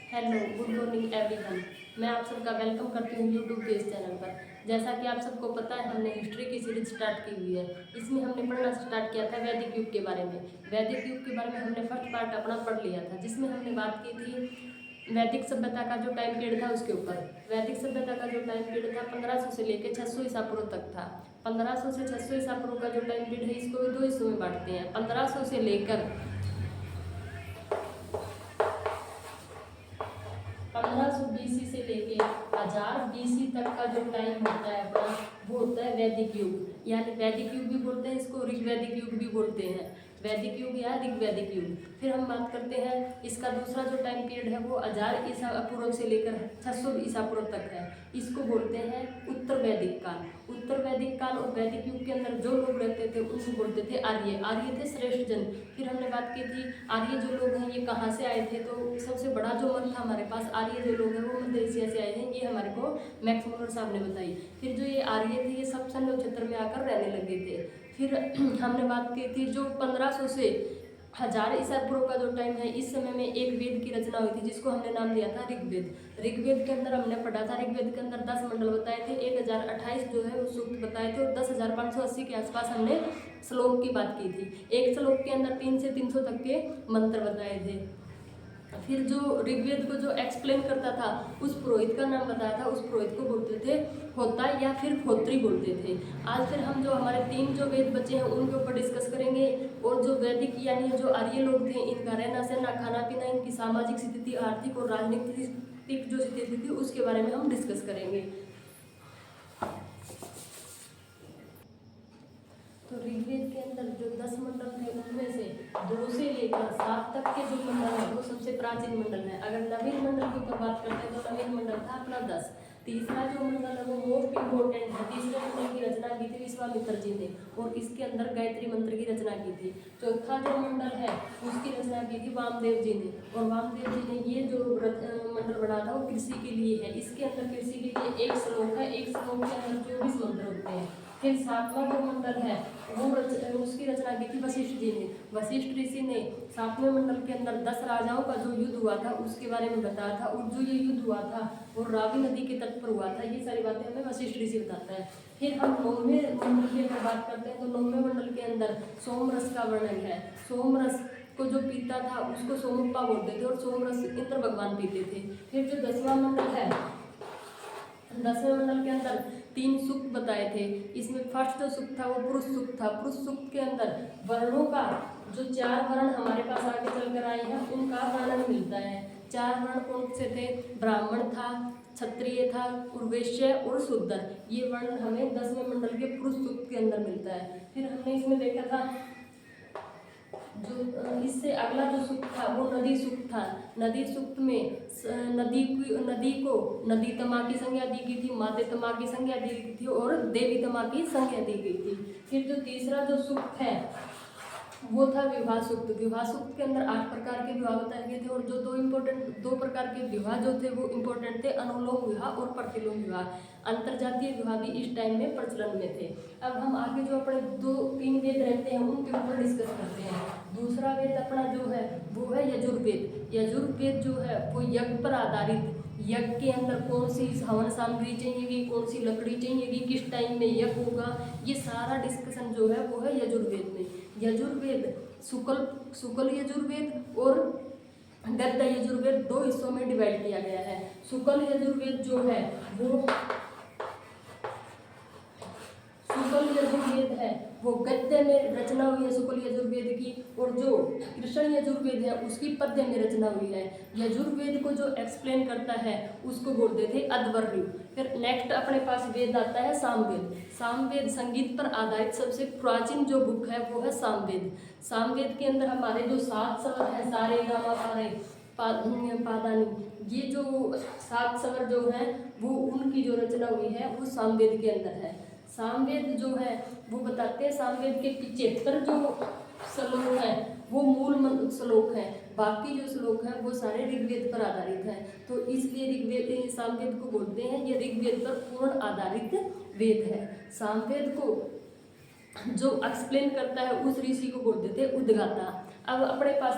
Hello, good morning everyone. मैं आप सबका वेलकम करती हूँ यूट्यूब के इस चैनल पर। जैसा कि आप सबको पता है, हमने हिस्ट्री की सीरीज स्टार्ट की हुई है। इसमें हमने पढ़ना स्टार्ट किया था वैदिक युग के बारे में। वैदिक युग के बारे में हमने फर्स्ट पार्ट अपना पढ़ लिया था, जिसमें हमने बात की थी वैदिक सभ्यता का जो टाइम पीरियड था उसके ऊपर। वैदिक सभ्यता का जो टाइम पीरियड था 1500 से लेकर 600 ईसा पूर्व तक था। 1500 से 600 ईसा पूर्व का जो टाइम पीरियड है, इसको भी दो हिस्सों में बांटते हैं। 1500 से लेकर 1500 BC से लेके 1000 BC तक का जो टाइम होता है अपना, वो होता है वैदिक युग। यानी वैदिक युग भी बोलते हैं इसको, ऋग्वैदिक युग भी बोलते हैं। वैदिक युग या ऋग्वैदिक युग। फिर हम बात करते हैं इसका दूसरा जो टाइम पीरियड है, वो 1000 ईसा पूर्व से लेकर 600 ईसा पूर्व तक है। इसको बोलते हैं उत्तर वैदिक काल। उत्तर वैदिक काल और वैदिक युग के अंदर जो लोग रहते थे उनको बोलते थे आर्य। आर्य थे श्रेष्ठ जन। फिर हमने बात की थी आर्य जो लोग हैं ये कहाँ से आए थे, तो सबसे बड़ा जो मत था हमारे पास, आर्य जो लोग हैं वो मध्य एशिया से आए हैं। ये हमारे को मैक्स मुलर साहब ने बताई। फिर जो ये आर्य थे ये सब सन्य क्षेत्र में आकर रहने लगे थे। फिर हमने बात की थी जो 1500 से 1000 ईसा पूर्व का जो टाइम है, इस समय में एक वेद की रचना हुई थी जिसको हमने नाम दिया था ऋग्वेद। ऋग्वेद के अंदर हमने पढ़ा था, ऋग्वेद के अंदर 10 मंडल बताए थे, 1028 जो है वो सूक्त बताए थे और 10,580 के आसपास हमने श्लोक की बात की थी। एक श्लोक के अंदर 3 से 300 तक के मंत्र बताए थे। फिर जो ऋग्वेद को जो एक्सप्लेन करता था उस पुरोहित का नाम बताया था, उस पुरोहित को बोलते थे होता या फिर होत्री बोलते थे। आज फिर हम जो हमारे 3 जो वेद बचे हैं उनके ऊपर डिस्कस करेंगे। और जो वैदिक यानी जो आर्य लोग थे, इनका रहना सहना, खाना पीना, इनकी सामाजिक स्थिति, आर्थिक और राजनीतिक जो स्थिति थी उसके बारे में हम डिस्कस करेंगे। तो ऋग्वेद के अंदर जो 10 मंडल थे उनमें से 2 से लेकर 7 तक के जो मंडल है वो सबसे प्राचीन मंडल है। अगर नवीन मंडल की ऊपर बात करते हैं तो नवीन मंडल था अपना 10। तीसरा जो मंडल है वो मोस्ट इम्पोर्टेंट है। तीसरे मंडल की रचना की थी विश्वामित्र जी ने और इसके अंदर गायत्री मंत्र की रचना की थी। चौथा जो मंडल है उसकी रचना की थी वामदेव जी ने, और वामदेव जी ने ये जो मंडल बना था वो कृषि के लिए है। इसके अंदर कृषि के लिए एक श्लोक है, एक श्लोक के अंदर 24 मंत्र होते हैं। फिर 7वां जो मंडल है वो उसकी रचना की थी वशिष्ठ जी ने। वशिष्ठ ऋषि ने 7वें मंडल के अंदर 10 राजाओं का जो युद्ध हुआ था उसके बारे में बताया था, और जो ये युद्ध हुआ था वो रावी नदी के तट पर हुआ था। ये सारी बातें हमें वशिष्ठ ऋषि बताता है। फिर हम 9वें मंडल की अगर बात करते हैं तो 9वें मंडल के अंदर सोमरस का वर्णन है। सोमरस को जो पीता था उसको सोमप्पा बोलते थे और सोमरस इंद्र भगवान पीते थे। फिर जो 10वां मंडल है, 10वें मंडल के अंदर 3 सूक्त बताए थे। इसमें फर्स्ट जो सूक्त था वो पुरुष सूक्त था। पुरुष सूक्त के अंदर वर्णों का जो 4 वर्ण हमारे पास आगे चलकर आए हैं उनका वर्णन मिलता है। 4 वर्ण कौन से थे? ब्राह्मण था, क्षत्रिय था, वैश्य और शूद्र। ये वर्ण हमें 10वें मंडल के पुरुष सूक्त के अंदर मिलता है। फिर हमने इसमें देखा था जो इससे अगला जो सूक्त था वो नदी सूक्त था। नदी सूक्त में नदी को नदी तमा की संज्ञा दी गई थी, माते तमा की संज्ञा दी गई थी और देवी तमा की संज्ञा दी गई थी। फिर जो तीसरा जो सूक्त है वो था विवाह सूक्त। विवाह सूक्त के अंदर 8 प्रकार के विवाह बताए गए थे, और जो 2 प्रकार के विवाह जो थे वो इम्पोर्टेंट थे, अनुलोम विवाह और प्रतिलोम विवाह। अंतरजातीय विवाह भी इस टाइम में प्रचलन में थे। अब हम आगे जो अपने 2-3 वेद रहते हैं उनके ऊपर डिस्कस करते हैं। दूसरा वेद अपना जो है वो है यजुर्वेद। यजुर्वेद जो है वो यज्ञ पर आधारित, यज्ञ के अंदर कौन सी हवन सामग्री चाहिएगी, कौन सी लकड़ी चाहिएगी, किस टाइम में यज्ञ होगा, ये सारा डिस्कशन जो है वो है यजुर्वेद में। यजुर्वेद शुक्ल यजुर्वेद और गद्य यजुर्वेद 2 हिस्सों में डिवाइड किया गया है। शुक्ल यजुर्वेद जो है वो शुक्ल यजुर्वेद है वो गद्य में रचना हुई है शुक्ल यजुर्वेद की, और जो कृष्ण यजुर्वेद है उसकी पद्य में रचना हुई है। यजुर्वेद को जो एक्सप्लेन करता है उसको बोलते थे अध्वर्यु। फिर नेक्स्ट अपने पास वेद आता है सामवेद। सामवेद संगीत पर आधारित सबसे प्राचीन जो बुक है वो है सामवेद। सामवेद के अंदर हमारे जो 7 स्वर है, सारे गामा पारे पादानी, ये जो 7 स्वर जो है वो उनकी जो रचना हुई है वो सामवेद के अंदर है। सामवेद जो है वो बताते हैं सामवेद के 75 जो श्लोक है वो मूल श्लोक है, बाकी जो श्लोक है वो सारे ऋग्वेद पर आधारित है। तो इसलिए ऋग्वेद सामवेद को बोलते हैं ये ऋग्वेद पर पूर्ण आधारित वेद है। सामवेद को जो एक्सप्लेन करता है उस ऋषि को बोलते थे उद्गाता। अब अपने पास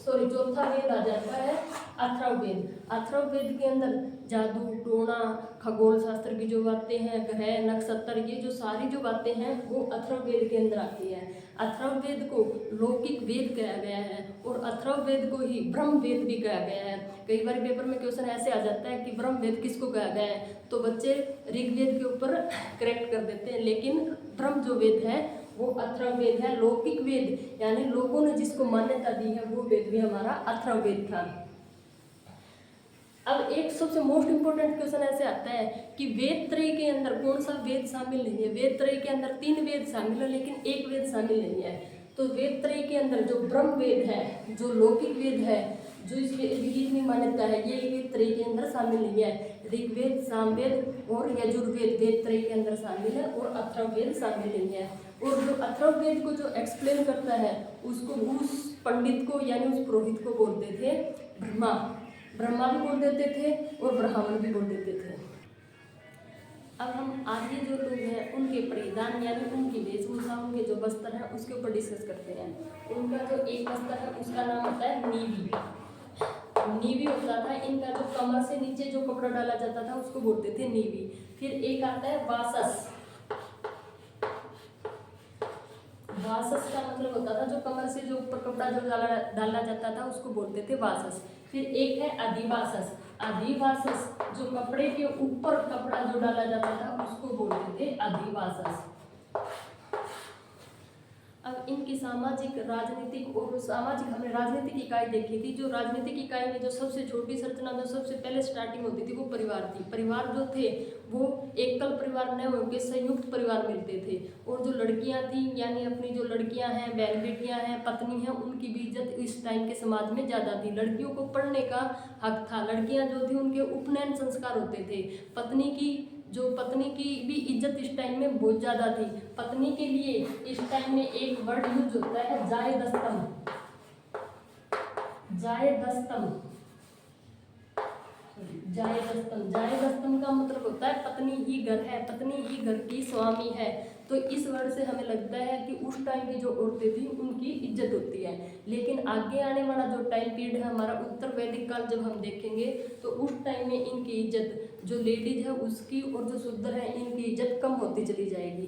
चौथा वेद आ जाता है अथर्ववेद। अथर्ववेद के अंदर जादू टोना खगोल शास्त्र की जो बातें हैं, ग्रह नक्षत्र, ये जो सारी जो बातें हैं वो अथर्ववेद के अंदर आती है। अथर्ववेद को लौकिक वेद कहा गया है और अथर्ववेद को ही ब्रह्म वेद भी कहा गया है। कई बार पेपर में क्वेश्चन ऐसे आ जाता है कि ब्रह्म वेद किसको कहा गया है, तो बच्चे ऋग्वेद के ऊपर करेक्ट कर देते हैं, लेकिन ब्रह्म जो वेद है वो अथर्ववेद है। लौकिक वेद यानी लोगों ने जिसको मान्यता दी है वो वेद भी हमारा अथर्ववेद था। अब एक सबसे मोस्ट इम्पोर्टेंट क्वेश्चन ऐसे आता है कि वेद त्रय के अंदर कौन सा वेद शामिल नहीं है। वेद त्रय के अंदर 3 वेद शामिल है लेकिन एक वेद शामिल नहीं है। तो वेद त्रय के अंदर जो ब्रह्म वेद है, जो लौकिक वेद है, जो इस वेद में मान्यता है, ये वेद त्रय के अंदर शामिल नहीं है। ऋग्वेद, सामवेद और यजुर्वेद वेद त्रय के अंदर शामिल है और अथर्ववेद शामिल नहीं है। और जो अथर्ववेद को जो एक्सप्लेन करता है उसको उस पंडित को यानी उस पुरोहित को बोलते थे ब्रह्मा भी बोल देते थे और ब्राह्मण भी बोल देते थे। अब हम आगे जो लोग हैं उनके परिधान यानी उनकी वेशभूषा, उनके जो वस्त्र हैं उसके ऊपर डिस्कस करते हैं। उनका जो एक वस्त्र है उसका नाम होता है नीवी होता था। इनका जो कमर से नीचे जो कपड़ा डाला जाता था उसको बोलते थे नीवी। फिर एक आता है वासस का मतलब होता था जो कमर से जो ऊपर कपड़ा जो डाला जाता था उसको बोलते थे वासस। फिर एक है अधिवासस जो कपड़े के ऊपर कपड़ा जो डाला जाता था उसको बोलते थे अधिवासस। अब इनकी सामाजिक राजनीतिक और सामाजिक हमने राजनीतिक इकाई देखी थी। जो राजनीतिक इकाई में जो सबसे छोटी संरचना जो सबसे पहले स्टार्टिंग होती थी वो परिवार थी। परिवार जो थे वो एकल परिवार न होकर संयुक्त परिवार मिलते थे। और जो लड़कियां थी यानी अपनी जो लड़कियां हैं, बहन बेटियां हैं, पत्नी हैं, उनकी भी इज्जत इस टाइम के समाज में ज़्यादा थी। लड़कियों को पढ़ने का हक था। लड़कियां जो थी उनके उपनयन संस्कार होते थे। पत्नी की भी इज्जत इस टाइम में बहुत ज़्यादा थी। पत्नी के लिए इस टाइम में एक वर्ड यूज होता है जायदस्तम का मतलब होता है पत्नी ही घर है, पत्नी ही घर की स्वामी है। तो इस वर्ड से हमें लगता है कि उस टाइम की जो औरतें थी उनकी इज्जत होती है। लेकिन आगे आने वाला जो टाइम पीरियड है हमारा उत्तर वैदिक काल जब हम देखेंगे तो उस टाइम में इनकी इज्जत जो लेडीज है उसकी और जो शूद्र है इनकी इज्जत कम होती चली जाएगी।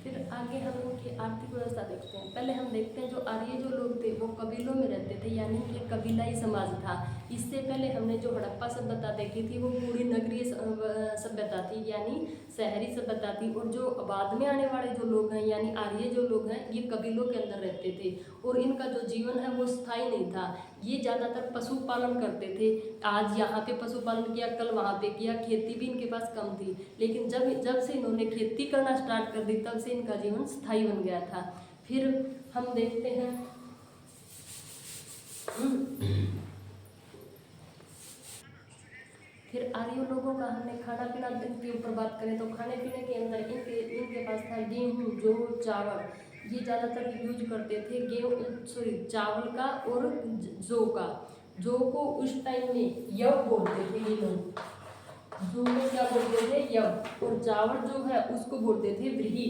फिर आगे हम उनकी आर्थिक व्यवस्था देखते हैं। पहले हम देखते हैं जो आर्य जो लोग थे वो कबीलों में रहते थे यानी कि कबीलाई समाज था। इससे पहले हमने जो हड़प्पा सभ्यता देखी थी वो पूरी नगरीय सभ्यता थी यानी शहरी सभ्यता थी। और जो बाद में आने वाले जो लोग हैं यानी आर्य जो लोग हैं ये कबीलों के अंदर रहते थे और इनका जो जीवन है वो स्थायी नहीं था। ये ज़्यादातर पशुपालन करते थे। आज यहाँ पे पशुपालन किया, कल वहाँ पे किया। खेती भी इनके पास कम थी। लेकिन जब से इन्होंने खेती करना स्टार्ट कर दी तब से इनका जीवन स्थायी बन गया था। फिर हम देखते हैं फिर आर्य लोगों का हमने खाना पीना के ऊपर बात करें तो खाने पीने के अंदर इनके पास था गेहूँ, जौ, चावल। ये ज़्यादातर यूज करते थे चावल का और जौ का। जौ को उस टाइम में यव बोलते थे ये लोग। जौ में क्या बोलते थे? यव। और चावल जो है उसको बोलते थे व्रीहि।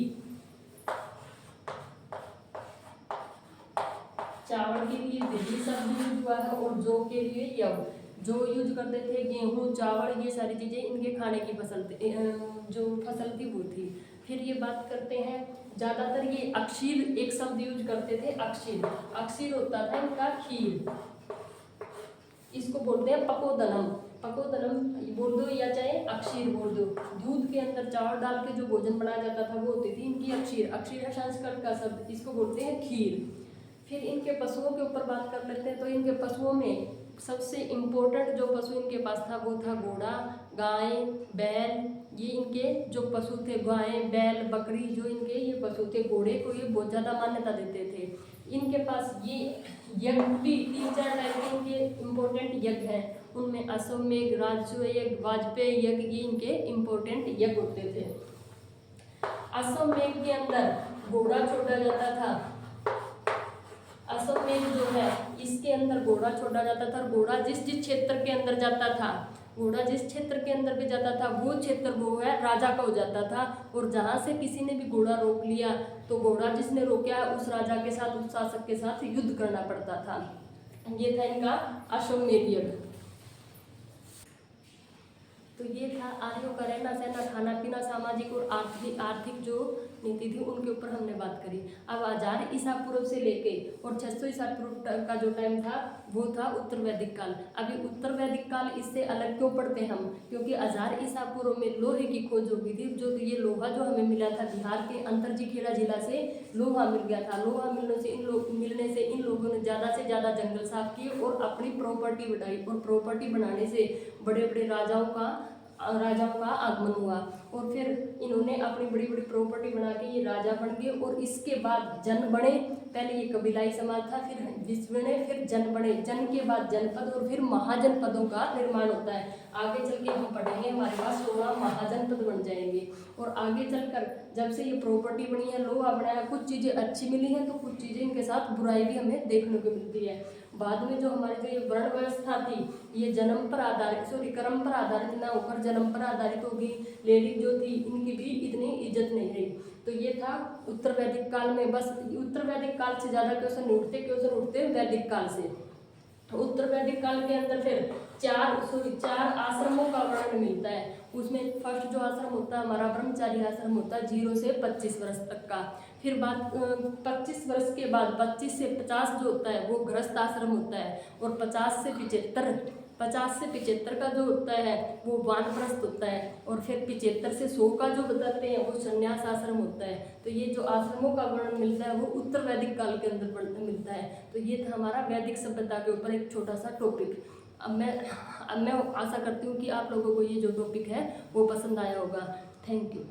चावल के लिए व्रीहि शब्द यूज हुआ है और जौ के लिए यव। जो यूज करते थे गेहूँ, चावल, ये सारी चीज़ें इनके खाने की जो फसल थी वो थी। फिर ये बात करते हैं ज़्यादातर ये अक्षीर एक शब्द यूज करते थे। अक्षीर होता था इनका खीर। इसको बोलते हैं पकोदनम बोल दो या चाहे अक्षीर बोल दो। दूध के अंदर चावल डाल के जो भोजन बनाया जाता था वो होती थी इनकी अक्षीर है संस्कृत का शब्द, इसको बोलते हैं खीर। फिर इनके पशुओं के ऊपर बात कर लेते हैं तो इनके पशुओं में सबसे इम्पोर्टेंट जो पशु इनके पास था वो था घोड़ा, गाय, बैल। ये इनके जो पशु थे गाय, बैल, बकरी, जो इनके ये पशु थे। घोड़े को ये बहुत ज़्यादा मान्यता देते थे। इनके पास ये यज्ञ भी 3-4 टाइप के इनके इम्पोर्टेंट यज्ञ हैं। उनमें अश्वमेध, राजस्व यज्ञ, वाजपेयी यज्ञ, ये इनके इम्पोर्टेंट यज्ञ होते थे। अश्वमेध के अंदर घोड़ा छोड़ा जाता था। अश्वमेध जो है इसके अंदर घोड़ा छोड़ा जाता था और घोड़ा जिस क्षेत्र के अंदर जाता था घोड़ा जिस क्षेत्र के अंदर भी जाता था वो क्षेत्र वो है राजा का हो जाता था, और जहाँ से किसी ने भी घोड़ा रोक लिया तो घोड़ा जिसने रोका उस राजा के साथ, उस शासक के साथ युद्ध करना पड़ता था। ये था इनका अश्वमेध यज्ञ। तो ये था आर्यों का रहना सहना, खाना पीना, सामाजिक और आर्थिक जो नीति थी उनके ऊपर हमने बात करी। अब 1000 ईसा पूर्व से लेके और 600 ईसा पूर्व का जो टाइम था वो था उत्तर वैदिक काल। अभी उत्तर वैदिक काल इससे अलग क्यों पढ़ते हम, क्योंकि 1000 ईसा पूर्व में लोहे की खोज हो गई थी। जो ये लोहा जो हमें मिला था बिहार के अंतरजीखेड़ा जिला से लोहा मिल गया था। लोहा मिलने से इन लोगों ने ज़्यादा से ज़्यादा जंगल साफ किए और अपनी प्रॉपर्टी बढ़ाई, और प्रॉपर्टी बढ़ाने से बड़े बड़े राजाओं का आगमन हुआ, और फिर इन्होंने अपनी बड़ी बड़ी प्रॉपर्टी बना के ये राजा बन गए। और इसके बाद जन बने, पहले ये कबीलाई समाज था, फिर विश्व बने, फिर जन बने, जन के बाद जनपद और फिर महाजनपदों का निर्माण होता है। आगे चल के हम पढ़ेंगे हमारे पास 16 महाजनपद बन जाएंगे। और आगे चलकर जब से ये प्रॉपर्टी बनी है, लोहा बनाया, कुछ चीज़ें अच्छी मिली हैं तो कुछ चीज़ें इनके साथ बुराई भी हमें देखने को मिलती है। बाद में जो हमारी जो ये वर्ण व्यवस्था थी ये जन्म पर आधारित कर्म पर आधारित ना होकर जन्म पर आधारित होगी। लेडीज जो थी इनकी भी इतनी इज्जत नहीं रही। तो ये था उत्तर वैदिक काल में। बस उत्तर वैदिक काल से ज़्यादा क्वेश्चन उठते वैदिक काल से। उत्तर वैदिक काल के अंदर फिर चार आश्रमों का वर्णन मिलता है। उसमें फर्स्ट जो आश्रम होता है हमारा ब्रह्मचारी आश्रम होता है 0 से 25 वर्ष तक का। फिर बात 25 वर्ष के बाद 25 से 50 जो होता है वो गृहस्थ आश्रम होता है, और 50 से 75 का जो होता है वो वानप्रस्थ होता है, और फिर 75 से 100 का जो बताते हैं वो संन्यास आश्रम होता है। तो ये जो आश्रमों का वर्णन मिलता है वो उत्तर वैदिक काल के अंदर मिलता है। तो ये था हमारा वैदिक सभ्यता के ऊपर एक छोटा सा टॉपिक। अब मैं आशा करती हूँ कि आप लोगों को ये जो टॉपिक है वो पसंद आया होगा। Thank you.